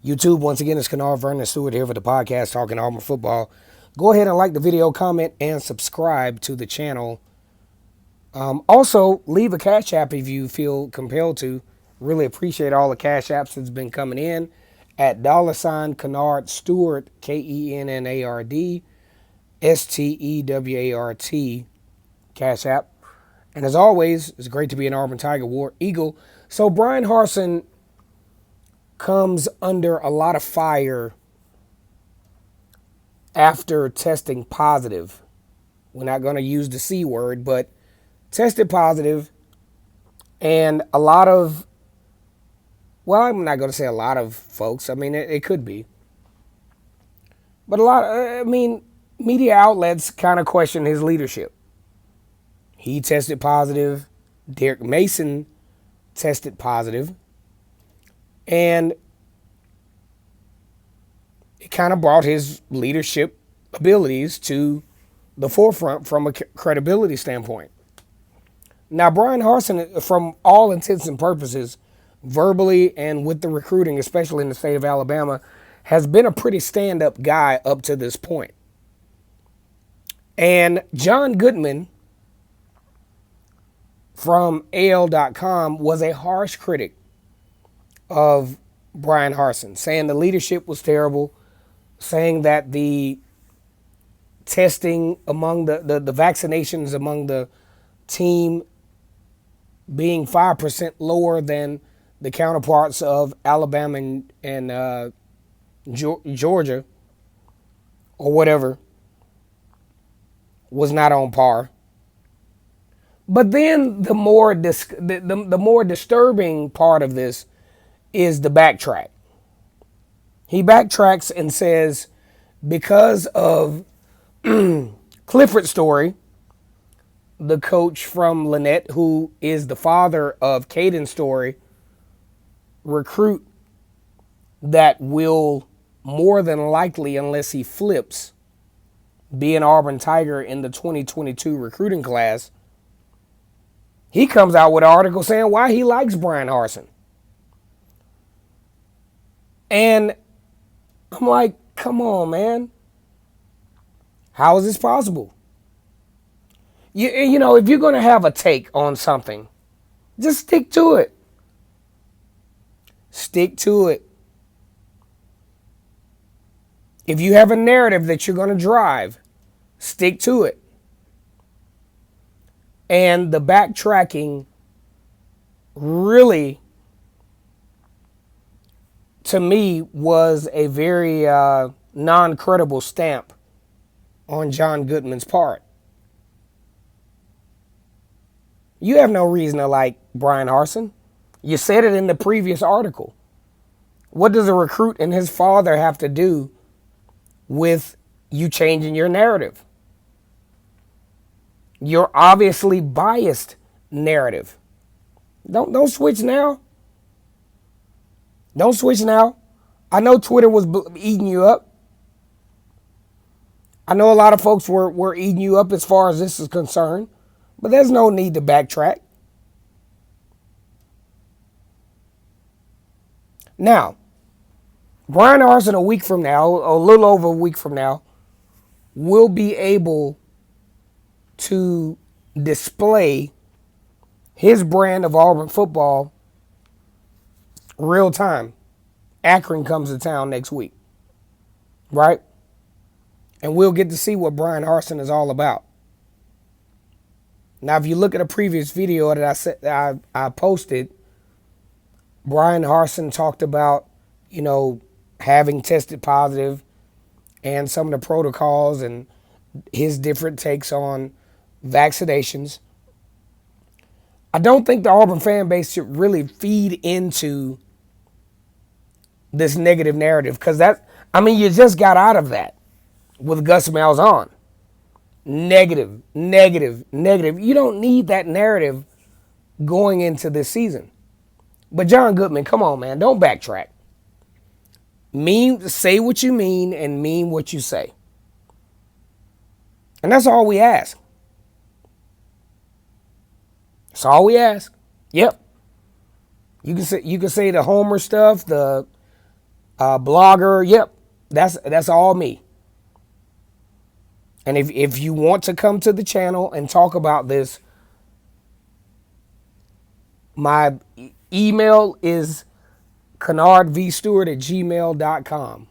YouTube, once again, it's Kennard Vernon Stewart here for the podcast Talking Auburn Football. Go ahead and like the video, comment, and subscribe to the channel. Also, leave a Cash App if you feel compelled to. Really appreciate all the Cash Apps that's been coming in at $ Kennard Stewart, KENNARD STEWART Cash App. And as always, it's great to be an Auburn Tiger War Eagle. So Bryan Harsin comes under a lot of fire after testing positive. We're not going to use the C word, but tested positive, and a lot of, well, I'm not going to say a lot of folks. I mean, it could be. But a lot, media outlets kind of question his leadership. He tested positive. Derek Mason tested positive. And it kind of brought his leadership abilities to the forefront from a credibility standpoint. Now, Bryan Harsin, from all intents and purposes, verbally and with the recruiting, especially in the state of Alabama, has been a pretty stand-up guy up to this point. And John Goodman from AL.com was a harsh critic of Bryan Harsin, saying the leadership was terrible, saying that the testing among the vaccinations among the team being 5% lower than the counterparts of Alabama and Georgia or whatever was not on par. But then the more disturbing part of this is the backtrack. He backtracks and says because of Clifford Story, the coach from Lynette, who is the father of Caden Story, recruit that will more than likely, unless he flips, be an Auburn Tiger in the 2022 recruiting class. He comes out with an article saying why he likes Bryan Harsin. And I'm like, come on, man. How is this possible? You know, if you're going to have a take on something, just stick to it. Stick to it. If you have a narrative that you're going to drive, stick to it. And the backtracking really, to me, was a very non-credible stamp on John Goodman's part. You have no reason to like Bryan Harsin. You said it in the previous article. What does a recruit and his father have to do with you changing your narrative? Your obviously biased narrative. Don't switch now. Don't switch now. I know Twitter was eating you up. I know a lot of folks were eating you up as far as this is concerned. But there's no need to backtrack. Now, Bryan Harsin a week from now, a little over a week from now, will be able to display his brand of Auburn football real time. Akron comes to town next week, right? And we'll get to see what Bryan Harsin is all about. Now, if you look at a previous video that I posted, Bryan Harsin talked about, having tested positive and some of the protocols and his different takes on vaccinations. I don't think the Auburn fan base should really feed into this negative narrative because you just got out of that with Gus Malzahn. Negative. You don't need that narrative going into this season. But John Goodman, come on, man. Don't backtrack. Say what you mean and mean what you say. And that's all we ask. That's all we ask. Yep. You can say the Homer stuff, the blogger. Yep, that's all me. And if you want to come to the channel and talk about this, my email is kennardvstewart@gmail.com.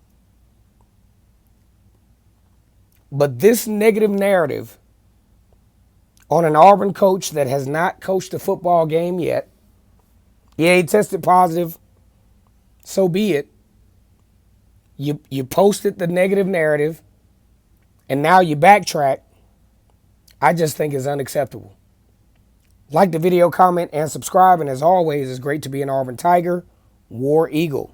But this negative narrative on an Auburn coach that has not coached a football game yet, yeah, he tested positive, so be it. You posted the negative narrative, and now you backtrack. I just think is unacceptable. Like the video, comment, and subscribe. And as always, it's great to be an Auburn Tiger, War Eagle.